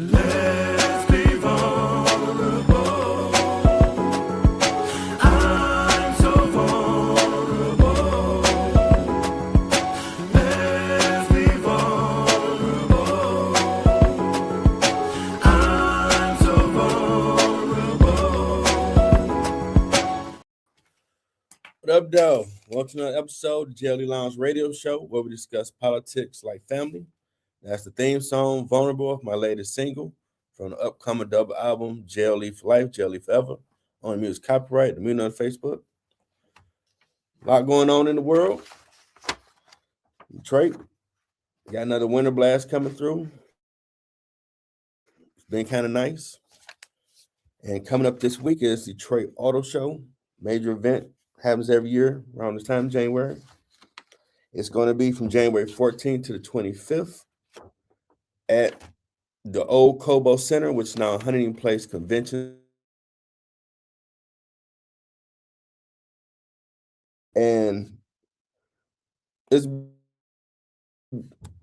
Let's be vulnerable. I'm so vulnerable. Let's be vulnerable. I'm so vulnerable. What up, though? Welcome to another episode of the Jelly Lounge Radio Show, where we discuss politics like family. That's the theme song, Vulnerable, of my latest single from the upcoming double album, Jelly for Life, Jelly Forever. On music copyright, the music on Facebook. A lot going on in the world. Detroit, got another winter blast coming through. It's been kind of nice. And coming up this week is Detroit Auto Show, major event, happens every year around this time, January. It's going to be from January 14th to the 25th at the old Cobo Center, which is now a Huntington Place Convention. And it's a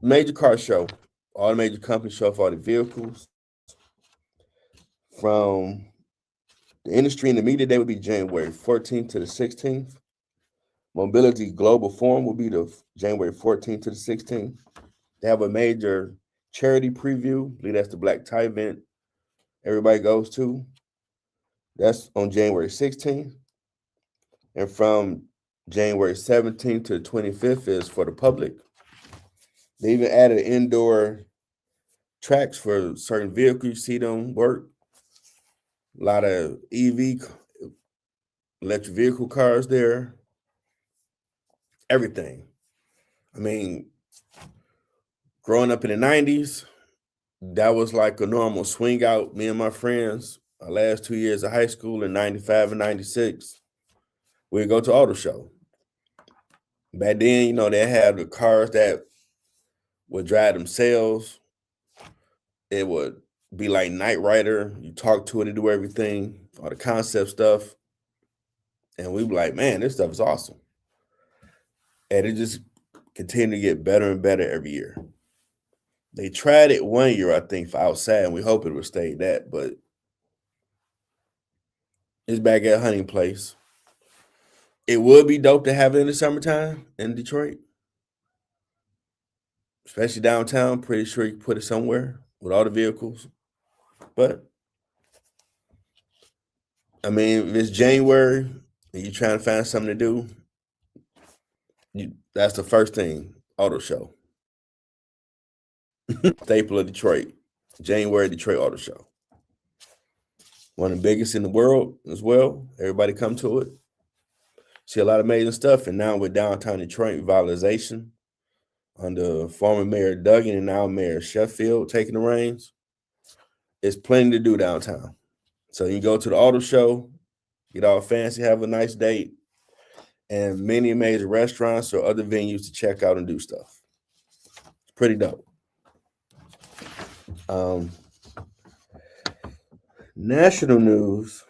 major car show. All the major companies show off all the vehicles. From the industry and the media day would be January 14th to the 16th. Mobility Global Forum will be the January 14th to the 16th. They have a major charity preview. I believe that's the black tie event everybody goes to. That's on January 16th. And from January 17th to the 25th is for the public. They even added indoor tracks for certain vehicles. You see them work. A lot of EV, electric vehicle cars there. Everything. I mean, growing up in the 90s, that was like a normal swing out. Me and my friends, our last 2 years of high school in 95 and 96, we'd go to auto show. Back then, they had the cars that would drive themselves. It would be like Knight Rider. You talk to it to do everything, all the concept stuff. And we'd be like, man, this stuff is awesome. And it just continued to get better and better every year. They tried it 1 year, I think, for outside, and we hope it would stay that, but it's back at Hunting Place. It would be dope to have it in the summertime in Detroit, especially downtown. Pretty sure you can put it somewhere with all the vehicles. But, I mean, if it's January and you're trying to find something to do, that's the first thing, auto show. Staple of Detroit, January Detroit Auto Show. One of the biggest in the world as well. Everybody come to it. See a lot of amazing stuff. And now with downtown Detroit revitalization under former Mayor Duggan and now Mayor Sheffield taking the reins, it's plenty to do downtown. So you go to the auto show, get all fancy, have a nice date, and many amazing restaurants or other venues to check out and do stuff. It's pretty dope. National news.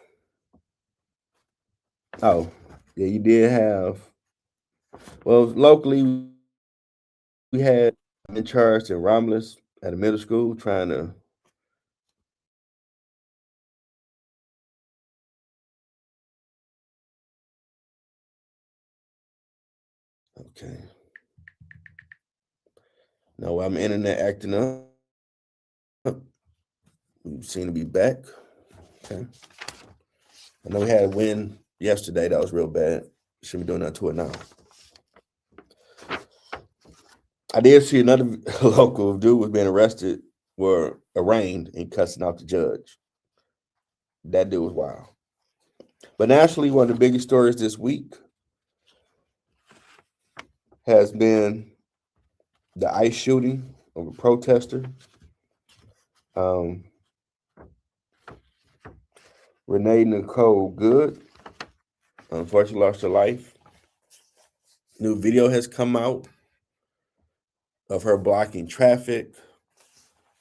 Oh, yeah, you did have. Well, locally, we had been charged in Romulus at a middle school trying to. Okay. No, I'm internet acting up. We seem to be back. Okay. I know we had a win yesterday. That was real bad. Shouldn't be doing that to it now. I did see another local dude was being arrested, were arraigned and cussing out the judge. That dude was wild. But nationally, one of the biggest stories this week has been the ICE shooting of a protester. Renee Nicole Good, unfortunately, lost her life. New video has come out of her blocking traffic,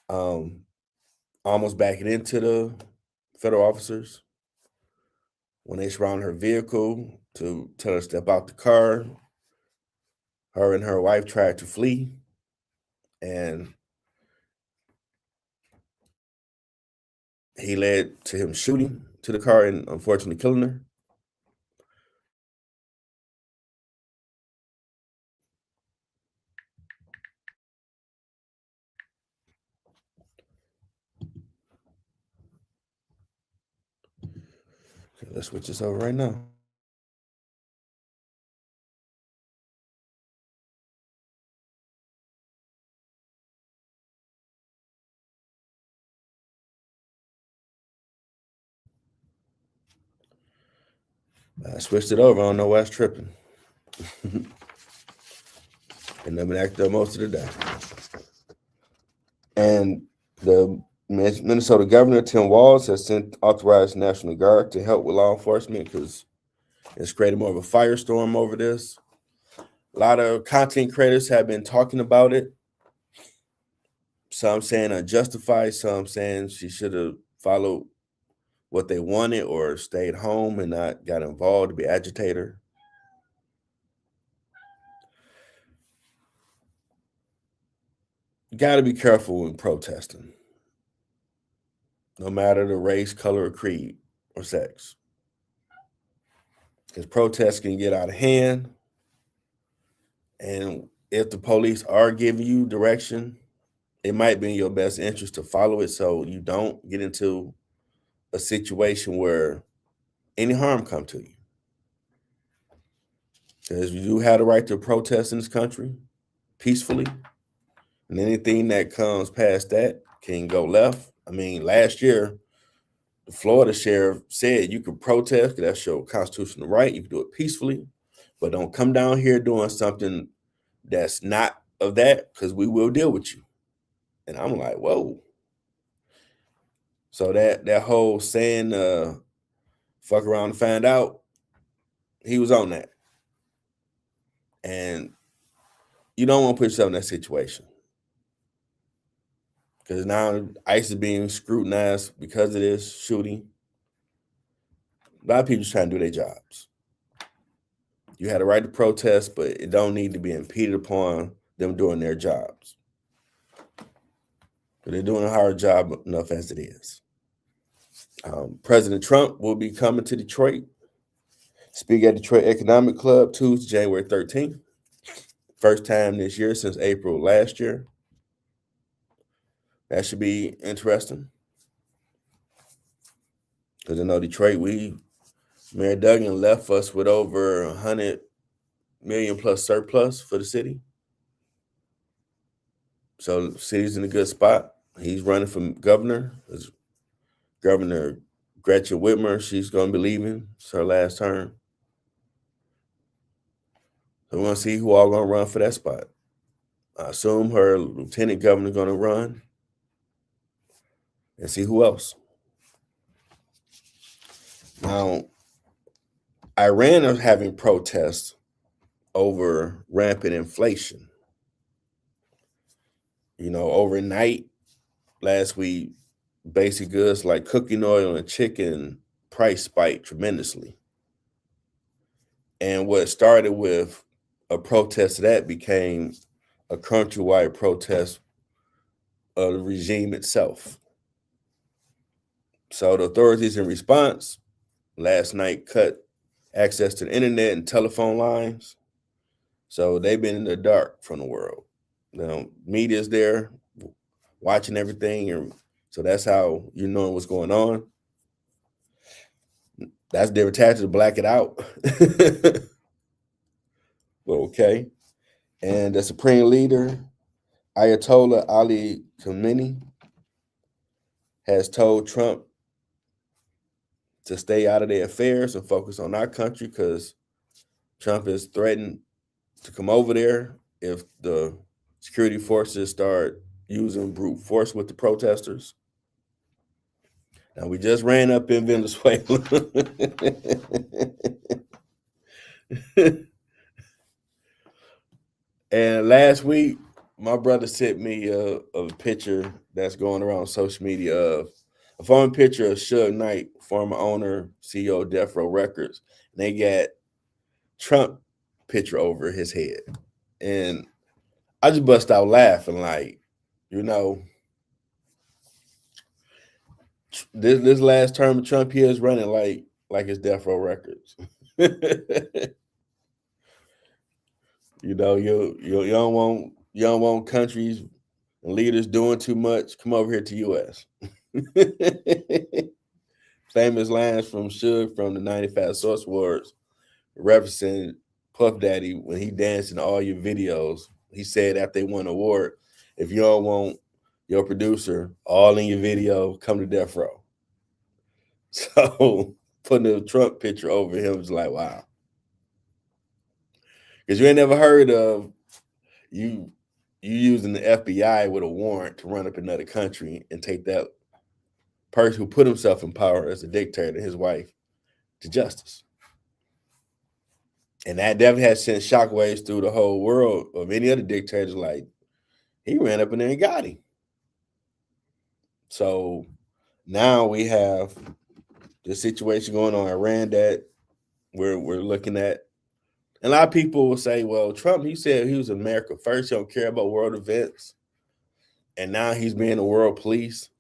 almost backing into the federal officers when they surrounded her vehicle to tell her to step out the car. Her and her wife tried to flee, and he led to him shooting to the car and unfortunately killing her. Okay, let's switch this over right now. I switched it over. I don't know why it's tripping. And I've been acting up most of the day. And the Minnesota governor, Tim Walz, has sent authorized National Guard to help with law enforcement because it's created more of a firestorm over this. A lot of content creators have been talking about it. Some saying unjustified, some saying she should have followed what they wanted or stayed home and not got involved to be agitator. You got to be careful when protesting, no matter the race, color, or creed, or sex. Because protests can get out of hand. And if the police are giving you direction, it might be in your best interest to follow it so you don't get into a situation where any harm come to you. Because you do have the right to protest in this country peacefully. And anything that comes past that can go left. I mean, last year, the Florida sheriff said you can protest because that's your constitutional right. You can do it peacefully, but don't come down here doing something that's not of that because we will deal with you. And I'm like, whoa. So that whole saying, fuck around and find out, he was on that. And you don't want to put yourself in that situation. Because now ICE is being scrutinized because of this shooting. A lot of people just trying to do their jobs. You had a right to protest, but it don't need to be impeded upon them doing their jobs. But they're doing a hard job enough as it is. President Trump will be coming to Detroit, speak at Detroit Economic Club Tuesday, January 13th. First time this year since April last year. That should be interesting. Because I know Detroit, Mayor Duggan left us with over 100 million plus surplus for the city. So the city's in a good spot. He's running for governor. Governor Gretchen Whitmer, she's going to be leaving. It's her last term. So we're going to see who all going to run for that spot. I assume her lieutenant governor going to run and see who else. Now, Iran is having protests over rampant inflation. You know, overnight, last week, basic goods like cooking oil and chicken price spiked tremendously. And what started with a protest of that became a countrywide protest of the regime itself. So the authorities in response last night cut access to the internet and telephone lines. So they've been in the dark from the world. Media's there watching everything, and so that's how you know what's going on. That's their tactic to black it out. Okay. And the supreme leader, Ayatollah Ali Khamenei, has told Trump to stay out of their affairs and focus on our country because Trump has threatened to come over there if the security forces start using brute force with the protesters. Now, we just ran up in Venezuela. And last week, my brother sent me a picture that's going around social media of a former picture of Suge Knight, former owner, CEO of Death Row Records. And they got Trump picture over his head. And I just bust out laughing, like, you know, this last term of Trump here is running like it's death row records. You know, you don't want countries and leaders doing too much. Come over here to U.S. Famous lines from Suge from the '95 Source Wars, referencing Puff Daddy when he danced in all your videos. He said after they won an award, if you don't want your producer all in your video, come to death row. So putting the Trump picture over him was like, wow. Because you ain't never heard of you using the FBI with a warrant to run up another country and take that person who put himself in power as a dictator, his wife, to justice. And that definitely has sent shockwaves through the whole world of any other dictators. Like, he ran up in there and got him. So now we have the situation going on in Iran that we're looking at. And a lot of people will say, well, Trump, he said he was America first. He don't care about world events. And now he's being the world police.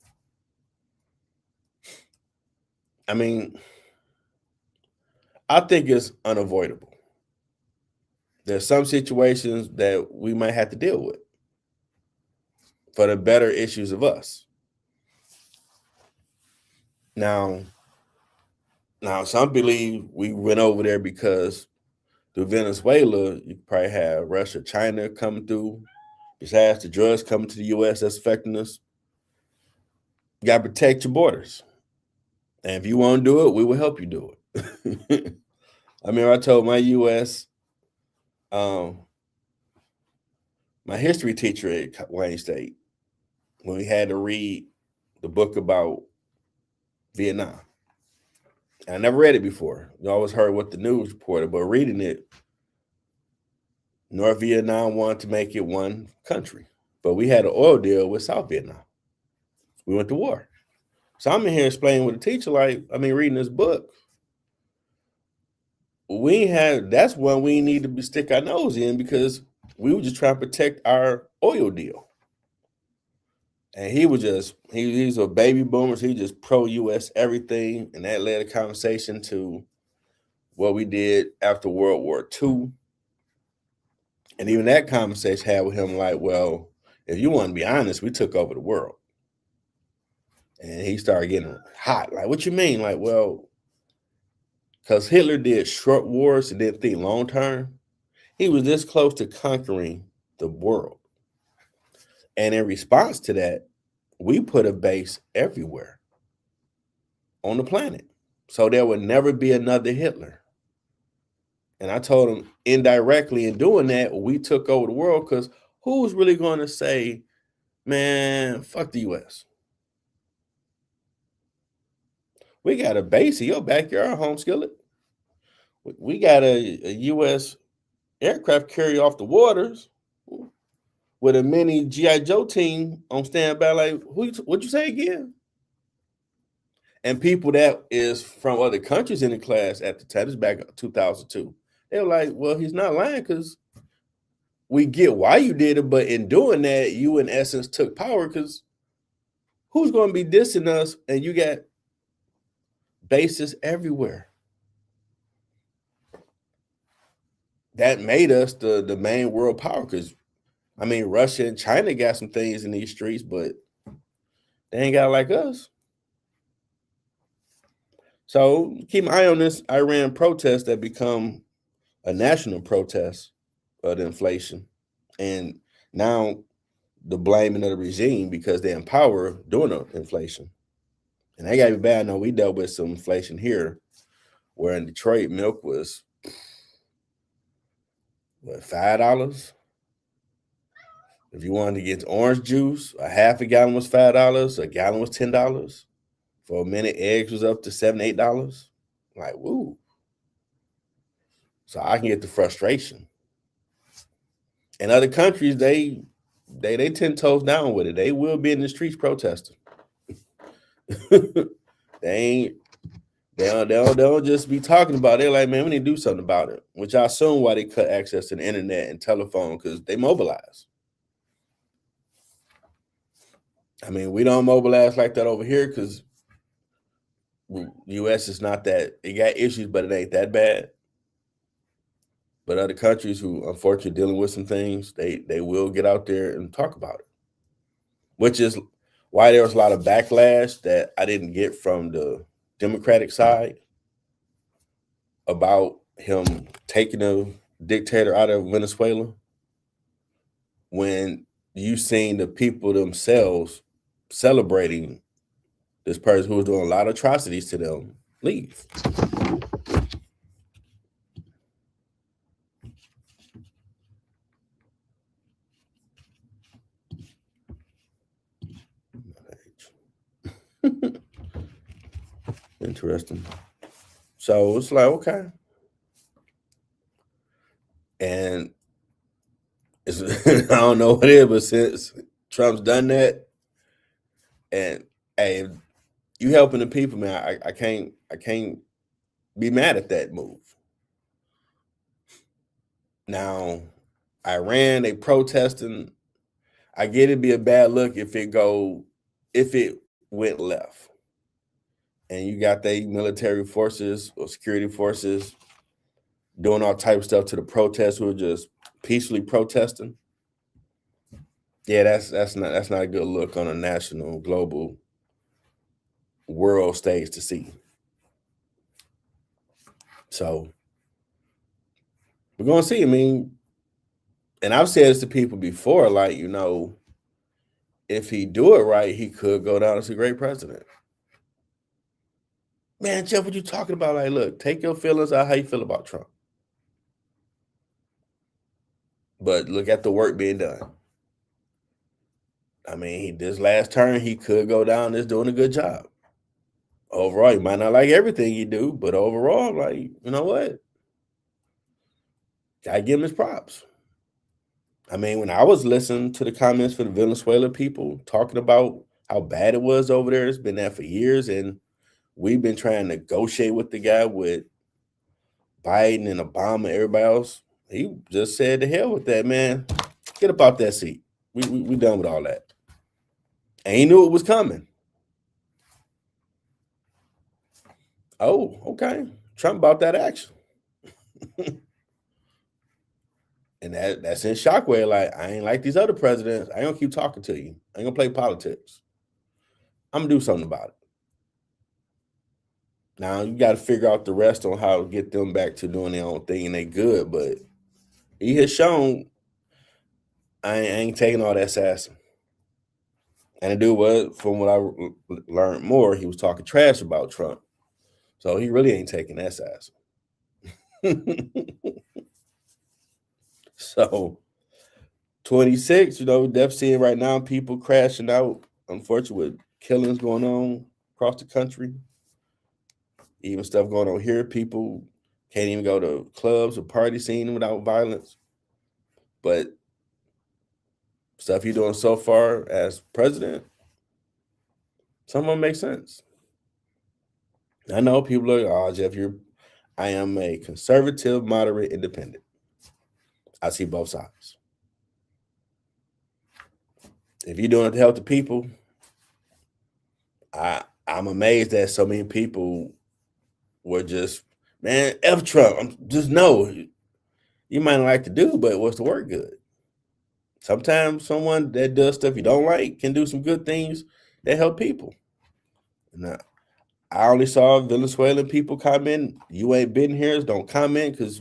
I mean, I think it's unavoidable. There's some situations that we might have to deal with for the better issues of us. Now, some believe we went over there because through Venezuela, you probably have Russia, China coming through. Besides the drugs coming to the U.S. that's affecting us, you got to protect your borders. And if you want to do it, we will help you do it. I mean, I told my U.S. My history teacher at Wayne State, when we had to read the book about Vietnam. I never read it before. You always heard what the news reported, but reading it, North Vietnam wanted to make it one country, but we had an oil deal with South Vietnam. We went to war. So I'm in here explaining with the teacher, reading this book. That's one we need to stick our nose in because we were just trying to protect our oil deal. And he's a baby boomer, so he just pro-US everything. And that led a conversation to what we did after World War II. And even that conversation had with him like, well, if you want to be honest, we took over the world. And he started getting hot. Like, what you mean? Like, well, because Hitler did short wars and didn't think long term. He was this close to conquering the world. And in response to that, we put a base everywhere on the planet. So there would never be another Hitler. And I told him indirectly in doing that, we took over the world because who's really going to say, man, fuck the US? We got a base in your backyard, home skillet. We got a U.S. aircraft carrier off the waters with a mini G.I. Joe team on standby. Like, what'd you say again? And people that is from other countries in the class at the time, this back in 2002, they were like, well, he's not lying because we get why you did it, but in doing that, you in essence took power because who's going to be dissing us? And you got bases everywhere. That made us the main world power because, Russia and China got some things in these streets, but they ain't got like us. So keep an eye on this Iran protest that become a national protest of the inflation. And now the blaming of the regime because they're in power doing the inflation. And they got to be bad. I know we dealt with some inflation here where in Detroit milk was $5? If you wanted to get orange juice, a half a gallon was $5, a gallon was $10. For a minute, eggs was up to $7, $8. Like, woo. So I can get the frustration. In other countries, they 10 toes down with it. They will be in the streets protesting. They don't just be talking about it. They're like, man, we need to do something about it. Which I assume why they cut access to the internet and telephone because they mobilize. We don't mobilize like that over here because U.S. is not that, it got issues, but it ain't that bad. But other countries who unfortunately dealing with some things, they will get out there and talk about it, which is why there was a lot of backlash that I didn't get from the Democratic side about him taking a dictator out of Venezuela, when you seen the people themselves celebrating this person who was doing a lot of atrocities to them leave. Interesting. So it's like, okay. And it's, I don't know what it is, but since Trump's done that, and hey, if you helping the people, man, I can't be mad at that move. Now, Iran, they protesting. I get it'd be a bad look if it went left. And you got the military forces or security forces doing all type of stuff to the protests who are just peacefully protesting. Yeah, that's not a good look on a national, global, world stage to see. So we're gonna see. I mean, and I've said this to people before, like, if he do it right, he could go down as a great president. Man, Jeff, what you talking about? Like, look, take your feelings out how you feel about Trump. But look at the work being done. I mean, this last term, he could go down as doing a good job. Overall, you might not like everything you do, but overall, like, you know what? Gotta give him his props. I mean, when I was listening to the comments for the Venezuela people talking about how bad it was over there, it's been there for years, and we've been trying to negotiate with the guy with Biden and Obama and everybody else. He just said, "To hell with that, man. Get up out that seat. We done with all that." And he knew it was coming. Oh, okay. Trump bought that action. And that's in shockwave. Like, I ain't like these other presidents. I ain't gonna keep talking to you. I ain't gonna play politics. I'm gonna do something about it. Now you got to figure out the rest on how to get them back to doing their own thing, and they good. But he has shown I ain't taking all that sassing. And the dude was, from what I learned more, he was talking trash about Trump. So he really ain't taking that sassing. So 26, definitely seeing right now people crashing out, unfortunately, with killings going on across the country. Even stuff going on here. People can't even go to clubs or party scene without violence. But stuff you're doing so far as president, some of them make sense. I know people are like, oh, Jeff, I am a conservative, moderate, independent. I see both sides. If you're doing it to help the people, I'm amazed that so many people were just, man, F Trump. Just no. You might not like to do, but what's the work good? Sometimes someone that does stuff you don't like can do some good things that help people. Now, I only saw Venezuelan people comment, "You ain't been here, don't comment because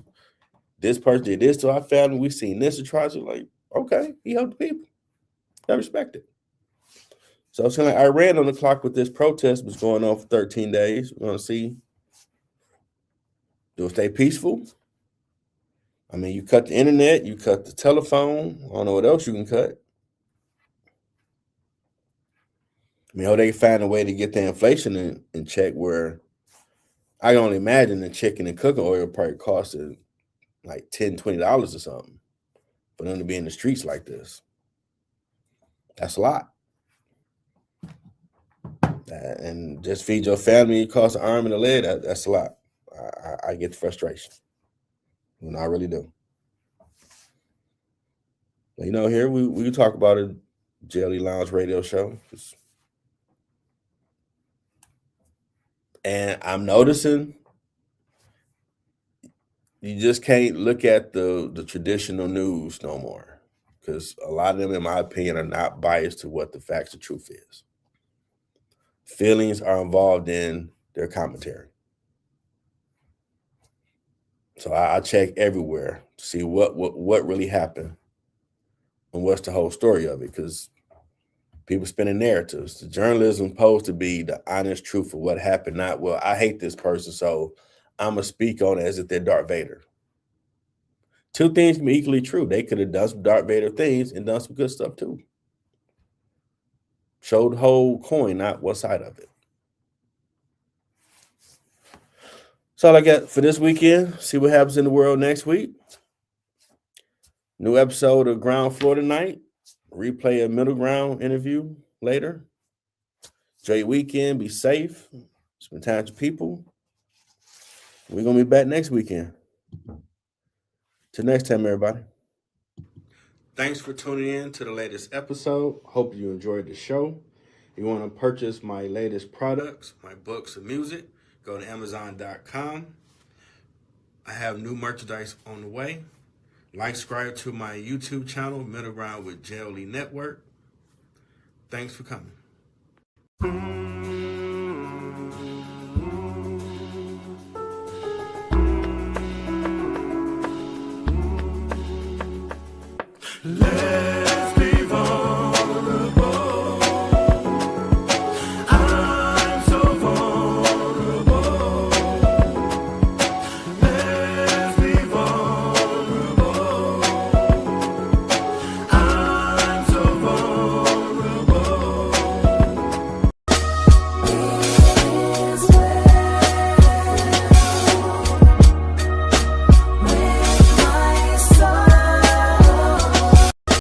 this person did this to our family. We seen this atrocity." Like, okay, he helped the people. I respect it. So it's kind of like Iran on the clock with this protest was going on for 13 days. We're gonna see. Do it stay peaceful? I mean, you cut the internet, you cut the telephone. I don't know what else you can cut. I mean, they find a way to get the inflation in check, where I can only imagine the chicken and cooking oil probably costing like $10, $20 or something for them to be in the streets like this. That's a lot. And just feed your family, it costs an arm and a leg. That's a lot. I get the frustration. And I really do. But, here we talk about a Jelly Lounge radio show. And I'm noticing you just can't look at the traditional news no more, because a lot of them, in my opinion, are not biased to what the facts of truth is. Feelings are involved in their commentary. So I check everywhere to see what really happened and what's the whole story of it, because people spinning narratives. The journalism supposed to be the honest truth of what happened, not, well, I hate this person, so I'm gonna speak on it as if they're Darth Vader. Two things can be equally true. They could have done some Darth Vader things and done some good stuff too. Show the whole coin, not one side of it. That's all I got for this weekend. See what happens in the world next week. New episode of Ground Floor tonight. Replay a Middle Ground interview later. Enjoy your weekend. Be safe. Spend time with people. We're going to be back next weekend. Till next time, everybody. Thanks for tuning in to the latest episode. Hope you enjoyed the show. If you want to purchase my latest products, my books and music, go to Amazon.com. I have new merchandise on the way. Like, subscribe to my YouTube channel, Middle Ground with J.O. Lee Network. Thanks for coming.